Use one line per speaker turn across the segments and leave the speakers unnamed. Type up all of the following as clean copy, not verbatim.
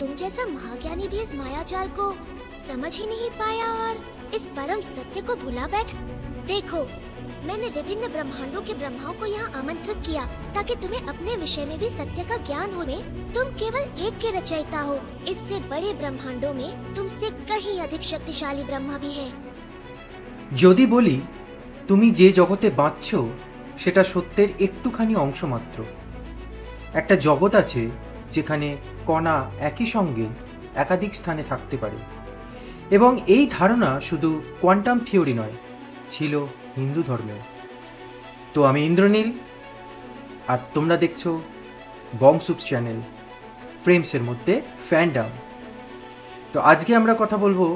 तुम जैसा महाज्ञानी भी इस मायाजाल को समझ ही नहीं पाया और इस परम सत्य को भुला बैठ। देखो, मैंने विभिन्न ब्रह्मांडों के ब्रह्माओं को यहाँ आमंत्रित किया ताकि तुम्हें अपने विषय में भी सत्य का ज्ञान हो। तुम केवल एक के रचयिता हो। इससे बड़े ब्रह्मांडों में तुमसे कहीं अधिक शक्तिशाली ब्रह्मा भी है।
যদি বলি তুমি যে জগতে বাঁচছো সেটা সত্যের একটুখানি অংশ মাত্র। একটা জগৎ আছে যেখানে কণা একই সঙ্গে একাধিক স্থানে থাকতে পারে, এবং এই ধারণা শুধু কোয়ান্টাম থিওরি নয়, ছিল হিন্দু ধর্মেও। তো আমি ইন্দ্রনীল, আর তোমরা দেখছো বংসুপস চ্যানেল, ফ্রেমসের মধ্যে ফ্যান্ডাম। তো আজকে আমরা কথা বলবো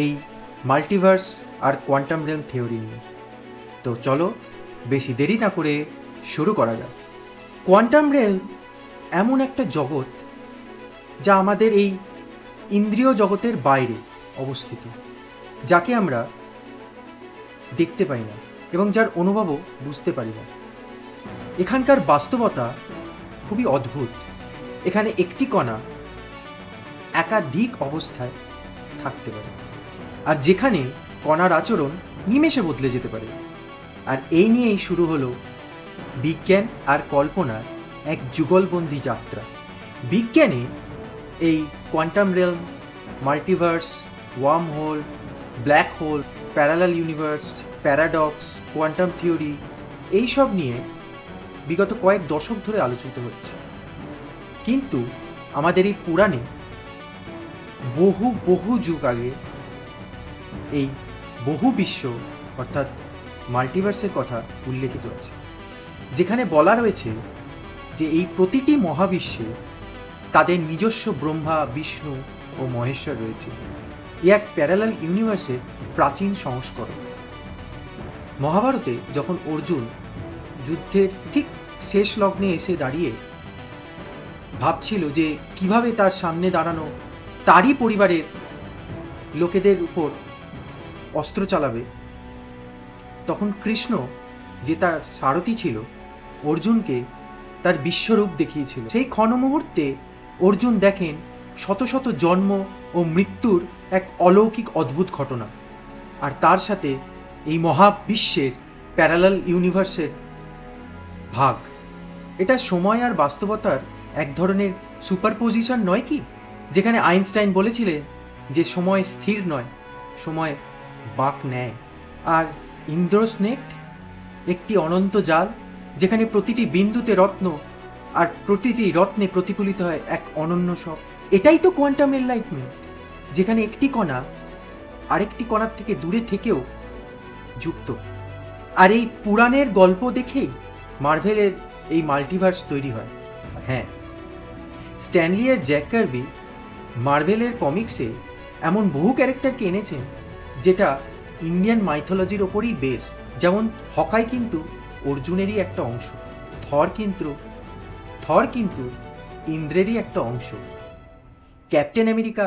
এই মাল্টিভার্স আর কোয়ান্টাম রিয়েলম থিওরি নিয়ে। তো চলো বেশি দেরি না করে শুরু করা যাক। কোয়ান্টাম রিয়েলম এমন একটা জগৎ যা আমাদের এই ইন্দ্রিয় জগতের বাইরে অবস্থিত, যাকে আমরা দেখতে পাই না এবং যার অনুভবও বুঝতে পারি না। এখানকার বাস্তবতা খুবই অদ্ভুত। এখানে একটি কণা একাধিক অবস্থায় থাকতে পারে, আর যেখানে কণার আচরণ নিমেষে বদলে যেতে পারে। আর এই নিয়েই শুরু হলো বিজ্ঞান আর কল্পনার এক যুগলবন্দি যাত্রা। বিজ্ঞানে এই quantum realm, multiverse, wormhole, black hole, parallel universe, paradox, quantum theory, এইসব নিয়ে বিগত কয়েক দশক ধরে আলোচিত হচ্ছে। কিন্তু আমাদের এই পুরাণে বহু বহু যুগ আগে এই বহু বিশ্ব অর্থাৎ মাল্টিভার্সের কথা উল্লেখিত আছে, যেখানে বলা রয়েছে যে এই প্রতিটি মহাবিশ্বে তাদের নিজস্ব ব্রহ্মা, বিষ্ণু ও মহেশ্বর রয়েছে। এ এক প্যারালাল ইউনিভার্সের প্রাচীন সংস্করণ। মহাভারতে যখন অর্জুন যুদ্ধের ঠিক শেষ লগ্নে এসে দাঁড়িয়ে ভাবছিল যে কিভাবে তার সামনে দাঁড়ানো তারই পরিবারের লোকেদের উপর অস্ত্র চালাবে, তখন কৃষ্ণ, যে তার সারথি ছিল, অর্জুনকে তার বিশ্বরূপ দেখিয়েছিল। সেই ক্ষণ মুহূর্তে অর্জুন দেখেন শত শত জন্ম ও মৃত্যুর এক অলৌকিক অদ্ভুত ঘটনা, আর তার সাথে এই মহাবিশ্বের প্যারালাল ইউনিভার্সের ভাগ। এটা সময় আর বাস্তবতার এক ধরনের সুপারপোজিশন নয় কি? যেখানে আইনস্টাইন বলেছিলেন যে সময় স্থির নয়, সময় বাঁক নেয়। আর ইন্দ্রস নেট একটি অনন্ত জাল, যেখানে প্রতিটি বিন্দুতে রত্ন আর প্রতিটি রত্নে প্রতিফলিত হয় এক অনন্য সব। এটাই তো কোয়ান্টাম এনলাইটমেন্ট, যেখানে একটি কণা আরেকটি কণার থেকে দূরে থেকেও যুক্ত। আর এই পুরাণের গল্প দেখেই মার্ভেলের এই মাল্টিভার্স তৈরি হয়। হ্যাঁ, স্ট্যানলি আর জ্যাক কার্বি মার্ভেলের কমিক্সে এমন বহু ক্যারেক্টারকে এনেছেন যেটা ইন্ডিয়ান মাইথোলজির ওপরই বেস। যেমন হকাই কিন্তু অর্জুনেরই একটা অংশ, থর কিন্তু ইন্দ্রেরই একটা অংশ, ক্যাপ্টেন আমেরিকা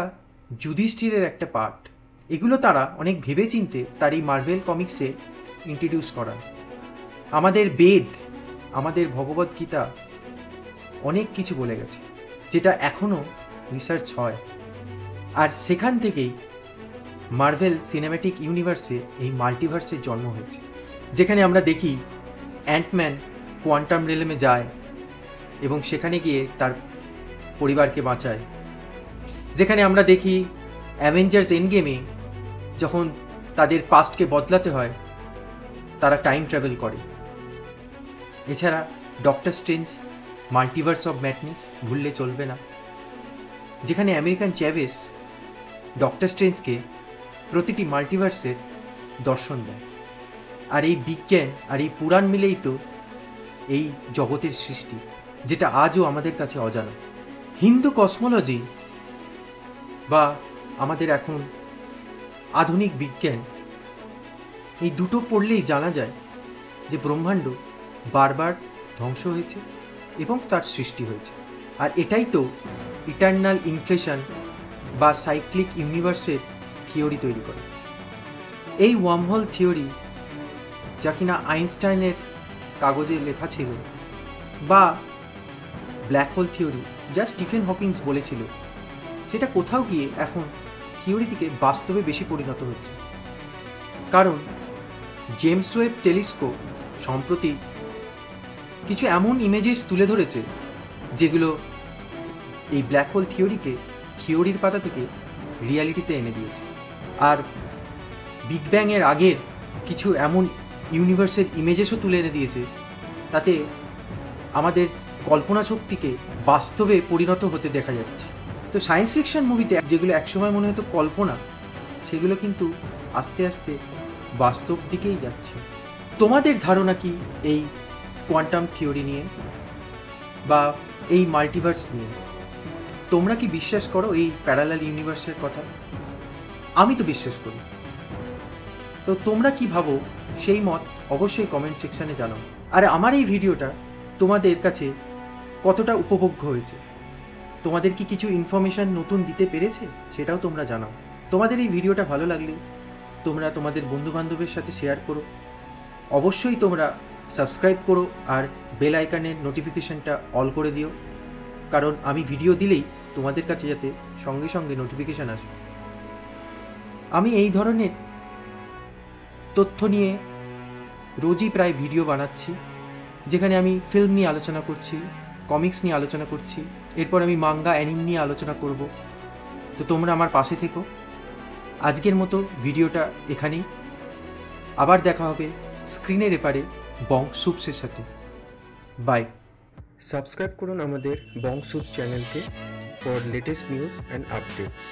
যুধিষ্ঠিরের একটা পার্ট। এগুলো তারা অনেক ভেবেচিন্তে তার এই মার্ভেল কমিক্সে ইন্ট্রোডিউস করান। আমাদের বেদ, আমাদের ভগবদ্গীতা অনেক কিছু বলে গেছে, যেটা এখনও রিসার্চ হয়। আর সেখান থেকেই মার্ভেল সিনেম্যাটিক ইউনিভার্সে এই মাল্টিভার্সের জন্ম হয়েছে, যেখানে আমরা দেখি অ্যান্টম্যান কোয়ান্টাম রিয়েলমে যায় এবং সেখানে গিয়ে তার পরিবারকে বাঁচায়। যেখানে আমরা দেখি অ্যাভেঞ্জার্স এন্ড গেমে যখন তাদের পাস্টকে বদলাতে হয়, তারা টাইম ট্রাভেল করে। এছাড়া doctor strange multiverse of madness ভুললে চলবে না, যেখানে আমেরিকান চ্যাভেস ডক্টর স্ট্রেঞ্জকে প্রতিটি মাল্টিভার্সের দর্শন দেয়। আর এই বিজ্ঞান আর এই পুরাণ মিলেই তো এই জগতের সৃষ্টি, যেটা আজও আমাদের কাছে অজানা। হিন্দু কসমোলজি বা আমাদের এখন আধুনিক বিজ্ঞান, এই দুটো পড়লেই জানা যায় যে ব্রহ্মাণ্ড বারবার ধ্বংস হয়েছে এবং তার সৃষ্টি হয়েছে। আর এটাই তো ইটার্নাল ইনফ্লেশন বা সাইক্লিক ইউনিভার্সের থিওরি তৈরি করে। এই ওয়ার্মহোল থিওরি, যা কিনা আইনস্টাইনের কাগজে লেখা ছিল, বা ব্ল্যাক হোল থিওরি, যা স্টিফেন হকিংস বলেছিল, সেটা কোথাও গিয়ে এখন থিওরি থেকে বাস্তবে বেশি পরিণত হচ্ছে। কারণ জেমস ওয়েব টেলিস্কোপ সম্প্রতি কিছু এমন ইমেজেস তুলে ধরেছে যেগুলো এই ব্ল্যাক হোল থিওরিকে থিওরির পাতা থেকে রিয়ালিটিতে এনে দিয়েছে। আর বিগ ব্যাংয়ের আগের কিছু এমন ইউনিভার্সের ইমেজেসও তুলে এনে দিয়েছে, তাতে আমাদের কল্পনা শক্তিকে বাস্তবে পরিণত হতে দেখা যাচ্ছে। তো সায়েন্স ফিকশন মুভিতে যেগুলো একসময় মনে হতো কল্পনা, সেগুলো কিন্তু আস্তে আস্তে বাস্তব দিকেই যাচ্ছে। তোমাদের ধারণা কি এই কোয়ান্টাম থিওরি নিয়ে বা এই মাল্টিভার্স নিয়ে? তোমরা কি বিশ্বাস করো এই প্যারালাল ইউনিভার্সের কথা? আমি তো বিশ্বাস করি। তো তোমরা কি ভাবো সেই মত অবশ্যই কমেন্ট সেকশানে জানাও। আর আমার এই ভিডিওটা তোমাদের কাছে কতটা উপভোগ্য হয়েছে, তোমাদের কি কিছু ইনফরমেশান নতুন দিতে পেরেছে, সেটাও তোমরা জানাও। তোমাদের এই ভিডিওটা ভালো লাগলে তোমরা তোমাদের বন্ধুবান্ধবের সাথে শেয়ার করো। অবশ্যই তোমরা সাবস্ক্রাইব করো আর বেল আইকনের নোটিফিকেশানটা অল করে দিও, কারণ আমি ভিডিও দিলেই তোমাদের কাছে যাতে সঙ্গে সঙ্গে নোটিফিকেশান আসে। আমি এই ধরনের তথ্য নিয়ে রোজই প্রায় ভিডিও বানাচ্ছি, যেখানে আমি ফিল্ম নিয়ে আলোচনা করছি, কমিক্স নিয়ে আলোচনা করছি, এরপর আমি মাঙ্গা অ্যানিম নিয়ে আলোচনা করব। তো তোমরা আমার পাশে থেকো। আজকের মতো ভিডিওটা এখানেই। আবার দেখা হবে স্ক্রিনের এপারে বং সুপসের সাথে। বাই। সাবস্ক্রাইব করুন আমাদের বং সুপস চ্যানেলকে for latest news and updates.